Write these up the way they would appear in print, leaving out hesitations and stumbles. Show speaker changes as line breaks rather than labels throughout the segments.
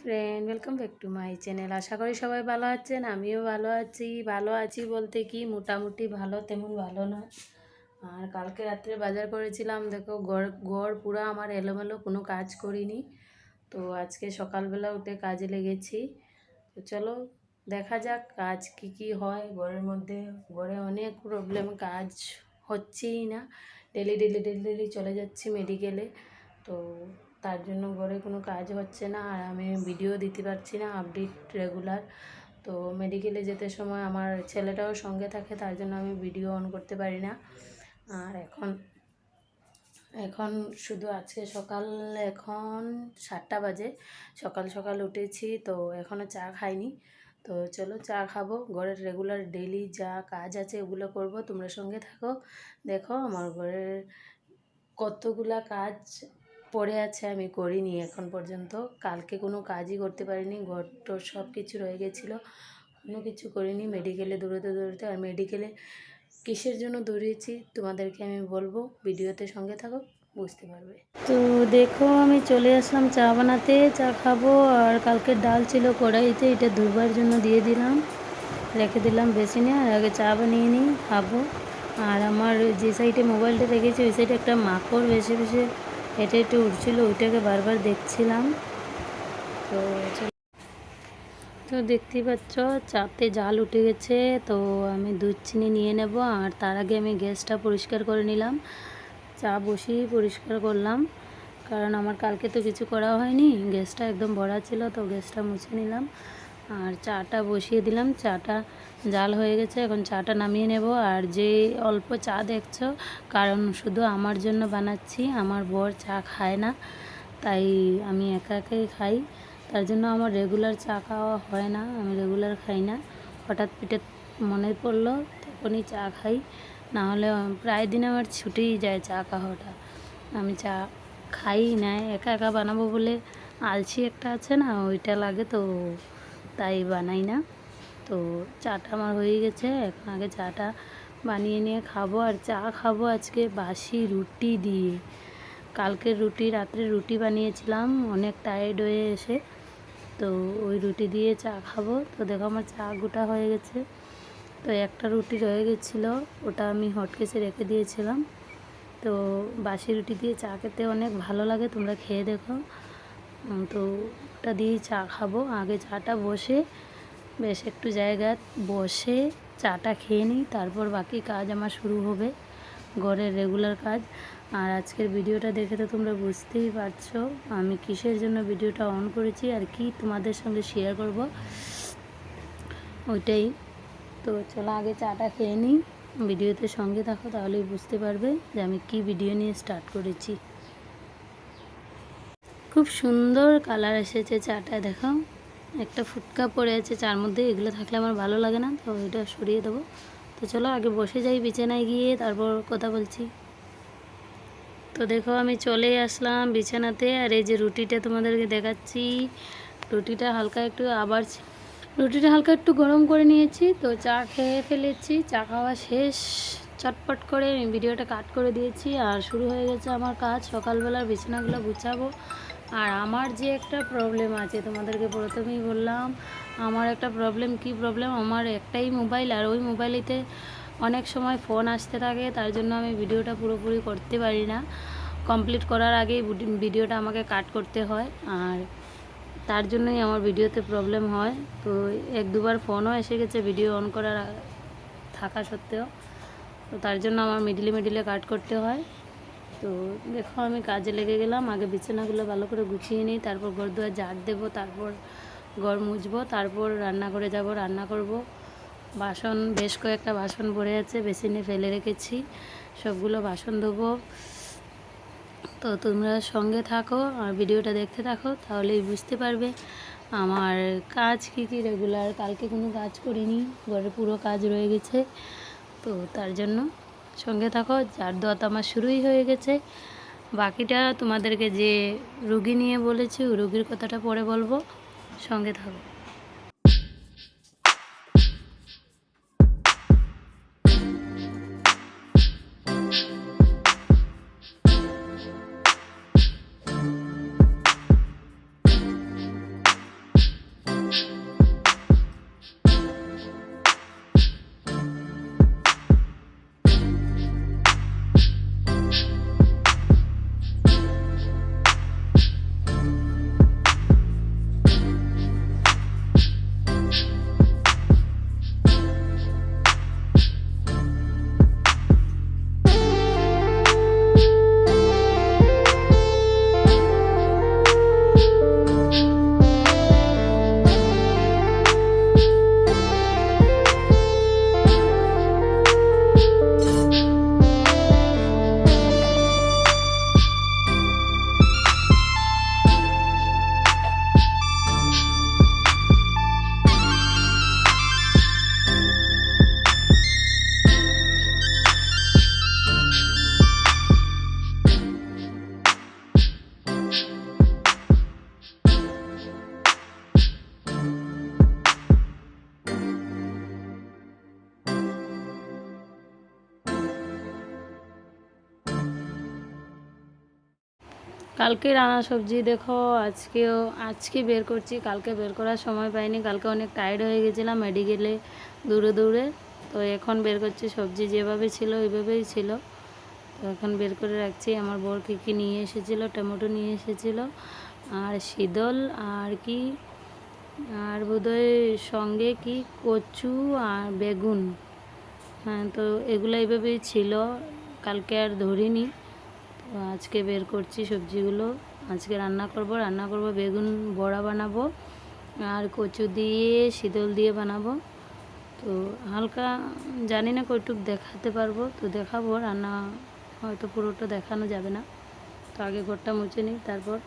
Friend, welcome back to my channel. আশা করি সবাই ভালো আছেন। আমিও ভালো আছি বলতে কি মোটামুটি ভালো, তেমন ভালো না। আর কালকে রাত্রে বাজার করেছিলাম, দেখো গড় পুরো আমার এলোমেলো, কোনো কাজ করিনি। তো আজকে সকালবেলা উঠে কাজে লেগেছি। তো চলো দেখা যাক কাজ কি হয় ঘরের মধ্যে। ঘরে অনেক প্রবলেম, কাজ হচ্ছেই না। ডেলি চলে যাচ্ছি মেডিকেলে। তো তার জন্য ঘরে কোনো কাজ হচ্ছে না, আর আমি ভিডিও দিতে পারছি না আপডেট রেগুলার। তো মেডিকেলে যেতে সময় আমার ছেলেটাও সঙ্গে থাকে, তার জন্য আমি ভিডিও অন করতে পারি না। আর এখন শুধু আজকে এখন 7টা বাজে, সকাল সকাল উঠেছি, তো এখনও চা খাইনি। তো চলো চা খাবো, ঘরের রেগুলার ডেলি যা কাজ আছে ওগুলো করব। তোমরা সঙ্গে থাকো, দেখো আমার ঘরের কতগুলা কাজ পড়ে আছে, আমি করিনি এখন পর্যন্ত। কালকে কোনো কাজই করতে পারিনি, ঘরটো সব কিছু রয়ে গেছিলো, কোনো কিছু করিনি। মেডিকেলে দৌড়তে আর মেডিকেলে কিসের জন্য দৌড়িয়েছি তোমাদেরকে আমি বলবো, ভিডিওতে সঙ্গে থাকো, বুঝতে পারবে। তো দেখো আমি চলে আসলাম চা বানাতে, চা খাবো। আর কালকের ডাল ছিল কড়াইতে, এটা ধোবার জন্য দিয়ে দিলাম, রেখে দিলাম বেসিনে। আর আগে চা বানিয়ে নিই, খাবো। আর আমার যে সাইডে মোবাইলটা রেখেছি ওই সাইডে একটা মাকড় বেশি হেঁটে উঠছিলো, ওইটাকে বারবার দেখছিলাম। তো তো দেখতেই পাচ্ছ চাতে জাল উঠে গেছে। তো আমি দুধ চিনি নিয়ে নেব, আর তার আগে আমি গ্যাসটা পরিষ্কার করে নিলাম। চা বসিয়ে পরিষ্কার করলাম, কারণ আমার কালকে তো কিছু করা হয়নি, গ্যাসটা একদম ভরা ছিল। তো গ্যাসটা মুছে নিলাম আর চাটা বসিয়ে দিলাম। চাটা জাল হয়ে গেছে, এখন চাটা নামিয়ে নেব। আর যে অল্প চা দেখছো, কারণ শুধু আমার জন্য বানাচ্ছি, আমার বর চা খায় না, তাই আমি একা একাই খাই। তার জন্য আমার রেগুলার চা খাওয়া হয় না, আমি রেগুলার খাই না। হঠাৎ পেটে মনে পড়লো তখনই চা খাই, না হলে প্রায় দিন আমার ছুটেই যায় চা খাওয়াটা। আমি চা খাই না, একা একা বানাবো বলে আলসি একটা আছে না, ওইটা লাগে, তো তাই বানাই না। তো চাটা আমার হয়ে গেছে, এখন আগে চাটা বানিয়ে নিয়ে খাবো। আর চা খাবো আজকে বাসি রুটি দিয়ে। কালকের রাত্রে রুটি বানিয়েছিলাম অনেক টায়ার্ড হয়ে এসে, তো ওই রুটি দিয়ে চা খাবো। তো দেখো আমার চা গোটা হয়ে গেছে। তো একটা রুটি রয়ে গেছিলো, ওটা আমি হটকেসে রেখে দিয়েছিলাম। তো বাসি রুটি দিয়ে চা খেতে অনেক ভালো লাগে, তোমরা খেয়ে দেখো। তো ওটা দিয়েই চা খাবো। আগে চাটা বসে বেশ একটু জায়গা বসে চাটা খেয়ে নিই, তারপর বাকি কাজ আমার শুরু হবে, ঘরের রেগুলার কাজ। আর আজকের ভিডিওটা দেখে তো তোমরা বুঝতেই পারছো আমি কিসের জন্য ভিডিওটা অন করেছি আর কি তোমাদের সঙ্গে শেয়ার করব, ওইটাই। তো চলো আগে চাটা খেয়ে নিই, ভিডিওতে সঙ্গে থাকো, তাহলেই বুঝতে পারবে যে আমি কি ভিডিও নিয়ে স্টার্ট করেছি। খুব সুন্দর কালার এসেছে চাটা, দেখো একটা ফুটকা পড়ে আছে চার মধ্যে, এগুলো থাকলে আমার ভালো লাগে না, তো এটা সরিয়ে দেবো। তো চলো আগে বসে যাই বিছানায় গিয়ে, তারপর কথা বলছি। তো দেখো আমি চলে আসলাম বিছানাতে, আর এই যে রুটিটা তোমাদেরকে দেখাচ্ছি। রুটিটা হালকা একটু গরম করে নিয়েছি। তো চা খেয়ে ফেলেছি, চা খাওয়া শেষ, চটপট করে আমি ভিডিওটা কাট করে দিয়েছি। আর শুরু হয়ে গেছে আমার কাজ, সকালবেলার বিছানাগুলো গুছাবো। আর আমার যে একটা প্রবলেম আছে, তোমাদেরকে প্রথমেই বললাম আমার একটা প্রবলেম। কি প্রবলেম? আমার একটাই মোবাইল, আর ওই মোবাইলেতে অনেক সময় ফোন আসতে থাকে, তার জন্য আমি ভিডিওটা পুরোপুরি করতে পারি না। কমপ্লিট করার আগেই ভিডিওটা আমাকে কাট করতে হয়, আর তার জন্যই আমার ভিডিওতে প্রবলেম হয়। তো এক দুবার ফোনও এসে গেছে ভিডিও অন করার থাকা সত্ত্বেও, তো তার জন্য আমার মিডিলে কাট করতে হয়। তো দেখো আমি কাজে লেগে গেলাম, আগে বিছানাগুলো ভালো করে গুছিয়ে নিই, তারপর ঘর দুয়ার ঝাড় দেবো, তারপর ঘর মুছবো, তারপর রান্নাঘরে যাব, রান্না করব। বাসন বেশ কয়েকটা বাসন পড়ে আছে, বেসিনে ফেলে রেখেছি, সবগুলো বাসন ধোবো। তো তোমরা সঙ্গে থাকো আর ভিডিওটা দেখতে থাকো, তাহলেই বুঝতে পারবে আমার কাজ কি রেগুলার। কালকে কোনো কাজ করিনি, ঘরে পুরো কাজ রয়ে গেছে, তো তার জন্য সঙ্গে থাকো। ঝাড় দেওয়া তো আমার শুরুই হয়ে গেছে, বাকিটা তোমাদেরকে যে রুগী নিয়ে বলেছি ওই রুগীর কথাটা পরে বলবো, সঙ্গে থাকো। কালকে রান্না সবজি দেখো আজকে বের করছি, কালকে বের করার সময় পাইনি, কালকে অনেক টায়ার্ড হয়ে গেছিলাম মেডিকেলে দৌড়ে দৌড়ে। তো এখন বের করছি, সবজি যেভাবে ছিল ওইভাবেই ছিল। তো এখন বের করে রাখছি। আমার বর কী নিয়ে এসেছিলো, টমেটো নিয়ে এসেছিলো আর শীতল আর কি আর বোধহয় সঙ্গে কি কচু আর বেগুন। হ্যাঁ, তো এগুলো এইভাবেই ছিল, কালকে আর ধরিনি। তো আজকে বের করছি সবজিগুলো, আজকে রান্না করব বেগুন বড়া বানাবো আর কচু দিয়ে শীতল দিয়ে বানাবো। তো হালকা জানি না কইটুক দেখাতে পারবো, তো দেখাবো। রান্না হয়তো পুরোটা দেখানো যাবে না। তো আগে ঘরটা মুছে নিই তারপর।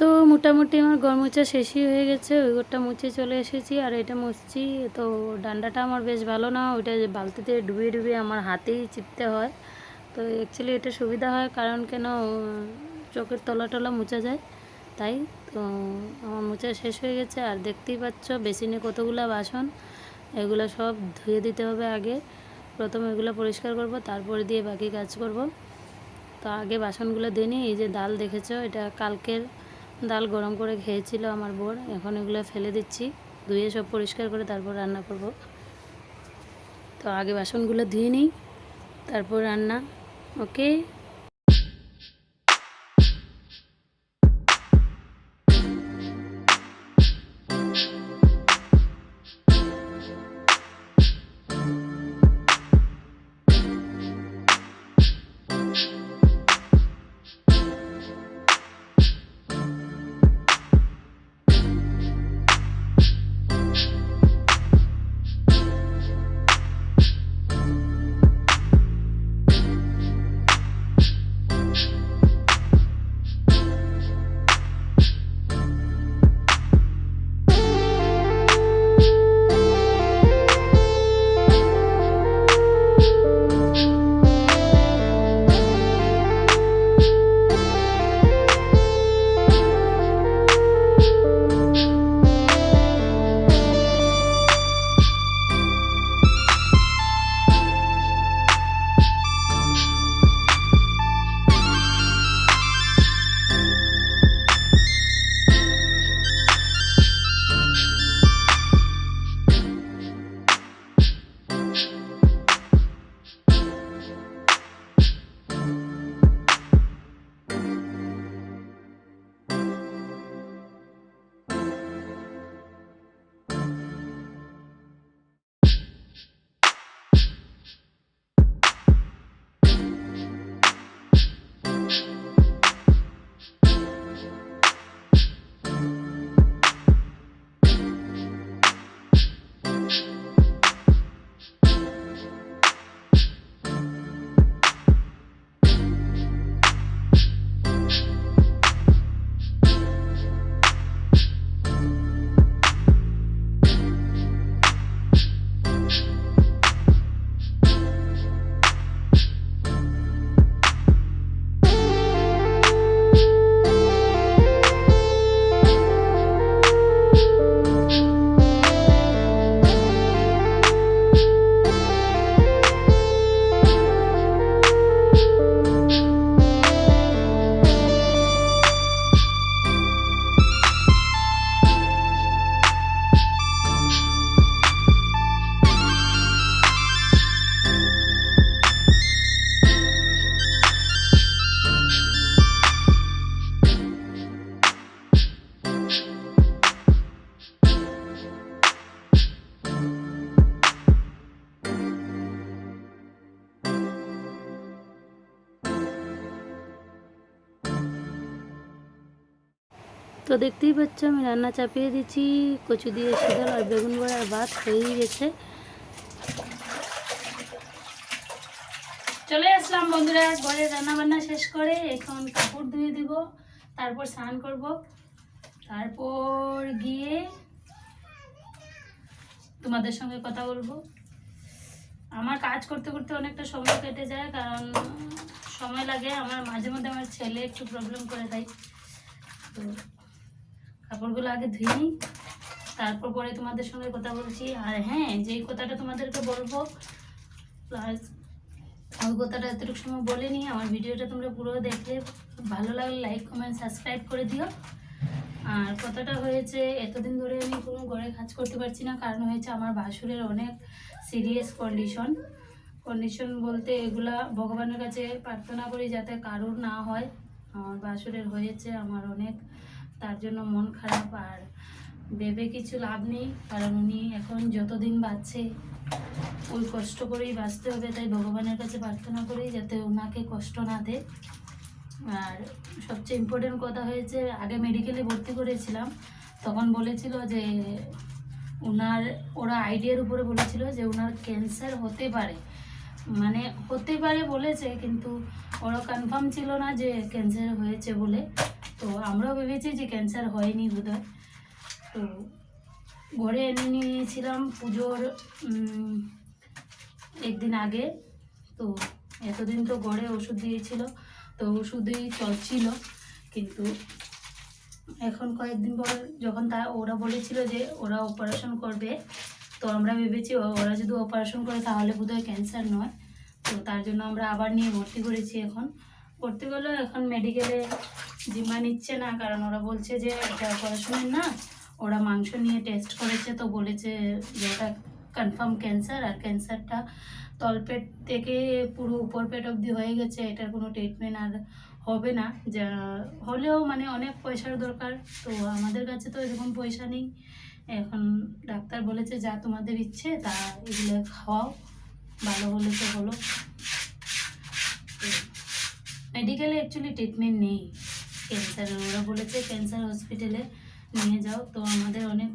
তো মোটামুটি আমার ঘর মোছা শেষই হয়ে গেছে, ওই ঘরটা মুছে চলে এসেছি আর এটা মুছছি। তো ডান্ডাটা আমার বেশ ভালো না, ওইটা বালতিতে ডুবিয়ে ডুবিয়ে আমার হাতেই চিপতে হয়। তো অ্যাকচুয়ালি এটা সুবিধা হয়, কারণ কেন চোখের তলা টলা মুছা যায় তাই। তো আমার মোছা শেষ হয়ে গেছে আর দেখতেই পাচ্ছ বেসিনে কতগুলো বাসন, এগুলো সব ধুয়ে দিতে হবে আগে। প্রথমে এগুলো পরিষ্কার করব, তারপরে দিয়ে বাকি কাজ করব। তো আগে বাসনগুলো দিয়ে নিই। এই যে ডাল দেখেছো, এটা কালকের ডাল গরম করে খেয়েছিল আমার বর, এখন এগুলো ফেলে দিচ্ছি, ধুয়ে সব পরিষ্কার করে তারপর রান্না করব। তো আগে বাসনগুলো ধুয়ে নিই, তারপর রান্না। ওকে। তো দেখতেই পাচ্ছ আমি রান্না চাপিয়ে দিচ্ছি, কচু দিয়ে শীতল আর বেগুন বড়ার ভাত হয়েই গেছে। চলে আসলাম বন্ধুরা, ঘরে রান্না বান্না শেষ করে এখন কাপড় ধুয়ে দিব, তারপর স্নান করব, তারপর গিয়ে তোমাদের সঙ্গে কথা বলবো। আমার কাজ করতে করতে অনেকটা সময় কেটে যায়, কারণ সময় লাগে আমার, মাঝে মধ্যে আমার ছেলে একটু প্রবলেম করে দেয়। তো কাপড়গুলো আগে ধুয়ে নিই, তারপর পরে তোমাদের সঙ্গে কথা বলছি। আর হ্যাঁ, যেই কথাটা তোমাদেরকে বলবো, প্লাস ওই কথাটা এতটুকু সময় বলিনি, আমার ভিডিওটা তোমরা পুরো দেখলে ভালো লাগলে লাইক কমেন্ট সাবস্ক্রাইব করে দিও। আর কথাটা হয়েছে, এতদিন ধরে আমি কোনো ঘরে কাজ করতে পারছি না, কারণ হয়েছে আমার ভাসুরের অনেক সিরিয়াস কন্ডিশন বলতে এগুলা ভগবানের কাছে প্রার্থনা করি যাতে কারোর না হয়। আমার ভাসুরের হয়েছে, আমার অনেক তার জন্য মন খারাপ। আর ভেবে কিছু লাভ নেই, কারণ উনি এখন যতদিন বাঁচছে ওই কষ্ট করেই বাঁচতে হবে, তাই ভগবানের কাছে প্রার্থনা করি যাতে ওনাকে কষ্ট না দেয়। আর সবচেয়ে ইম্পর্টেন্ট কথা হয়েছে, আগে মেডিকেলে ভর্তি করেছিলাম, তখন বলেছিল যে ওরা আইডিয়ার উপরে বলেছিল যে ওনার ক্যান্সার হতে পারে, মানে হতে পারে বলেছে, কিন্তু ওরা কনফার্ম ছিল না যে ক্যান্সার হয়েছে বলে। তো আমরাও ভেবেছি যে ক্যান্সার হয়নি বোধহয়। তো ঘরে এনে নিয়েছিলাম পুজোর একদিন আগে। তো এতদিন তো ঘরে ওষুধ দিয়েছিল, তো ওষুধেই চলছিল, কিন্তু এখন কয়েকদিন পর যখন ওরা বলেছিল যে ওরা অপারেশন করবে, তো আমরা ভেবেছি ওরা যদি অপারেশন করে তাহলে বোধহয় ক্যান্সার নয়। তো তার জন্য আমরা আবার নিয়ে ভর্তি করেছি। এখন ভর্তি করলেও এখন মেডিকেলে জিম্মা নিচ্ছে না, কারণ ওরা বলছে যে এটা অপারেশনের না, ওরা মাংস নিয়ে টেস্ট করেছে, তো বলেছে যে ওটা কনফার্ম ক্যান্সার, আর ক্যান্সারটা তলপেট থেকে পুরো উপর পেট অবধি হয়ে গেছে, এটার কোনো ট্রিটমেন্ট আর হবে না। যা হলেও মানে অনেক পয়সার দরকার, তো আমাদের কাছে তো এরকম পয়সা নেই। এখন ডাক্তার বলেছে যা তোমাদের ইচ্ছে তা এগুলো খাওয়াও, ভালো হলে তো হলো। মেডিকেলে অ্যাকচুয়ালি ট্রিটমেন্ট নেই ক্যান্সারের, ওরা বলেছে ক্যান্সার হসপিটালে নিয়ে যাও। তো আমাদের অনেক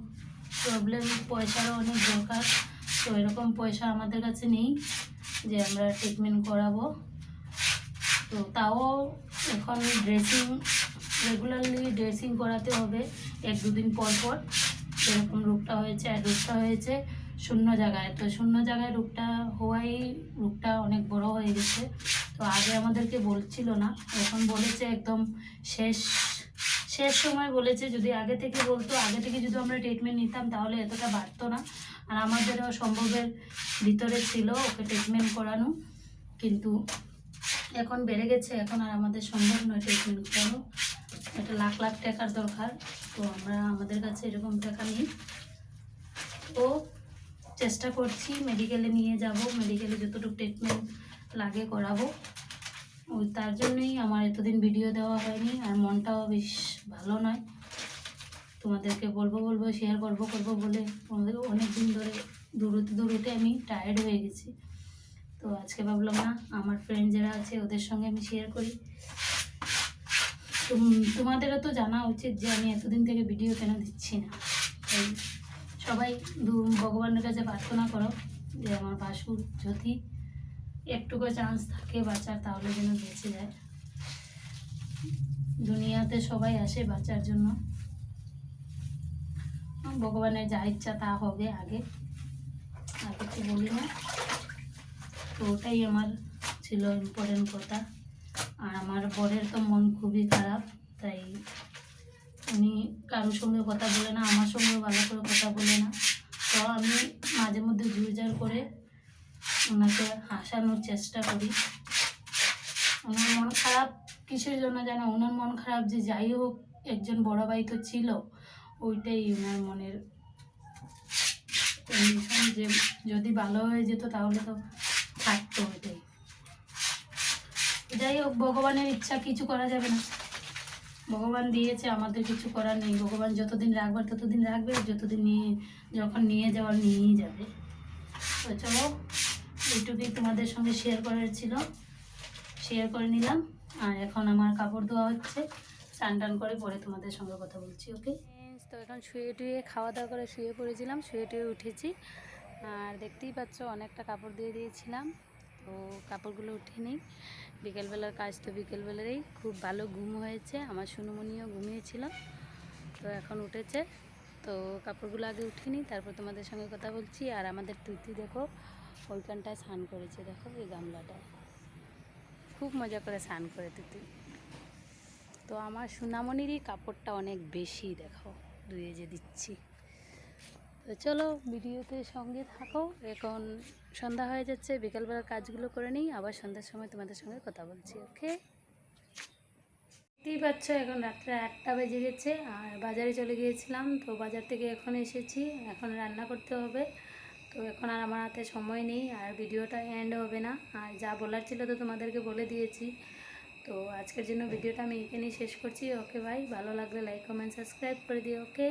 প্রবলেম, পয়সারও অনেক দরকার, তো এরকম পয়সা আমাদের কাছে নেই যে আমরা ট্রিটমেন্ট করাবো। তো তাও এখন রেগুলারলি ড্রেসিং করাতে হবে 1-2 দিন পর পর। এরকম রোগটা হয়েছে, আর রোগটা হয়েছে শূন্য জায়গায়, তো শূন্য জায়গায় রোগটা হওয়াই রোগটা অনেক বড় হয়ে গেছে। তো আগে আমাদেরকে বলছিল না, এখন বলেছে একদম শেষ সময় বলেছে। যদি আগে থেকে বলতো, আগে থেকে যদি আমরা ট্রিটমেন্ট নিতাম তাহলে এতটা বাড়তো না। আর আমাদেরও সম্ভবের ভিতরে ছিল ওকে ট্রিটমেন্ট করানো, কিন্তু এখন বেড়ে গেছে, এখন আর আমাদের সম্ভব নয় ট্রিটমেন্ট করানো। এটা লাখ লাখ টাকার দরকার, তো আমাদের কাছে এরকম টাকা নেই। তো চেষ্টা করছি মেডিকেলে নিয়ে যাব, মেডিকেলে যতটুকু ট্রিটমেন্ট লাগে করাবো। ওই তার জন্যই আমার এতদিন ভিডিও দেওয়া হয়নি, আর মনটাও বেশ ভালো নয়। তোমাদেরকে বলবো শেয়ার করবো বলে অনেক দিন ধরে দৌড়তে আমি টায়ার্ড হয়ে গেছি। তো আজকে ভাবলাম না, আমার ফ্রেন্ড যারা আছে ওদের সঙ্গে আমি শেয়ার করি। তোমাদেরও তো জানা উচিত যে আমি এতদিন থেকে ভিডিও কেন দিচ্ছি না। তাই সবাই ভগবানের কাছে প্রার্থনা করো যে আমার ভাসুর যদি একটুকু চান্স থাকে বাঁচার, তাহলে যেন বেঁচে যায়। দুনিয়াতে সবাই আসে বাঁচার জন্য, ভগবানের যা ইচ্ছা তা হবে, আগে আর কিছু বলি না। তো ওটাই আমার ছিল ইম্পর্টেন্ট কথা। আর আমার বরের তো মন খুবই খারাপ, তাই উনি কারোর সঙ্গে কথা বলে না, আমার সঙ্গেও ভালো করে কথা বলে না। তো আমি মাঝে মধ্যে জোরজার করে ওনাকে হাসানোর চেষ্টা করি। ওনার মন খারাপ কিসের জন্য জানো? ওনার মন খারাপ যে যাই হোক একজন বড় ভাই তো ছিল, ওইটাই ওনার মনের কন্ডিশন, যে যদি ভালো হয়ে যেত তাহলে তো থাকতো ওইটাই। যাই হোক, ভগবানের ইচ্ছা, কিছু করা যাবে না। ভগবান দিয়েছে, আমাদের কিছু করার নেই। ভগবান যতদিন রাখবার ততদিন রাখবে, যতদিন যখন নিয়ে যাওয়ার নিয়েই যাবে। তো চলো, এইটুকুই তোমাদের সঙ্গে শেয়ার করার ছিল, শেয়ার করে নিলাম। আর এখন আমার কাপড় ধোয়া হচ্ছে, স্নান টান করে পরে তোমাদের সঙ্গে কথা বলছি। ওকে, তো এখন শুয়ে টুয়ে খাওয়া দাওয়া করে শুয়ে পড়েছিলাম, শুয়ে টুয়ে উঠেছি। আর দেখতেই পাচ্ছ অনেকটা কাপড় দিয়ে দিয়েছিলাম, তো কাপড়গুলো উঠে নিই। বিকেলবেলার কাজ তো বিকেলবেলারই, খুব ভালো ঘুম হয়েছে, আমার সোনুমণিও ঘুমিয়েছিল, তো এখন উঠেছে। তো কাপড়গুলো আগে উঠে নিই, তারপর তোমাদের সঙ্গে কথা বলছি। আর আমাদের তুই দেখো ওইখানটায় স্নান করেছে, দেখো এই গামলাটায় খুব মজা করে স্নান করে তুই। তো আমার সোনামণিরই কাপড়টা অনেক বেশি, দেখো ধুয়ে যে দিচ্ছি। তো চলো ভিডিওতে সঙ্গে থাকো। এখন সন্ধ্যা হয়ে যাচ্ছে, বিকালবেলার কাজগুলো করে নিই, আবার সন্ধ্যার সময় তোমাদের সঙ্গে কথা বলছি। ওকে, দেখতেই পাচ্ছ এখন রাত্রে 8টা বেজে গেছে, আর বাজারে চলে গিয়েছিলাম, তো বাজার থেকে এখন এসেছি, এখন রান্না করতে হবে। তো এখন আর আমার হাতে সময় নেই, আর ভিডিওটা এন্ড হবে না, আর যা বলার ছিল তো তোমাদেরকে বলে দিয়েছি। তো আজকের জন্য ভিডিওটা আমি এখানেই শেষ করছি। ওকে ভাই, ভালো লাগলে লাইক কমেন্ট সাবস্ক্রাইব করে দিও। ওকে।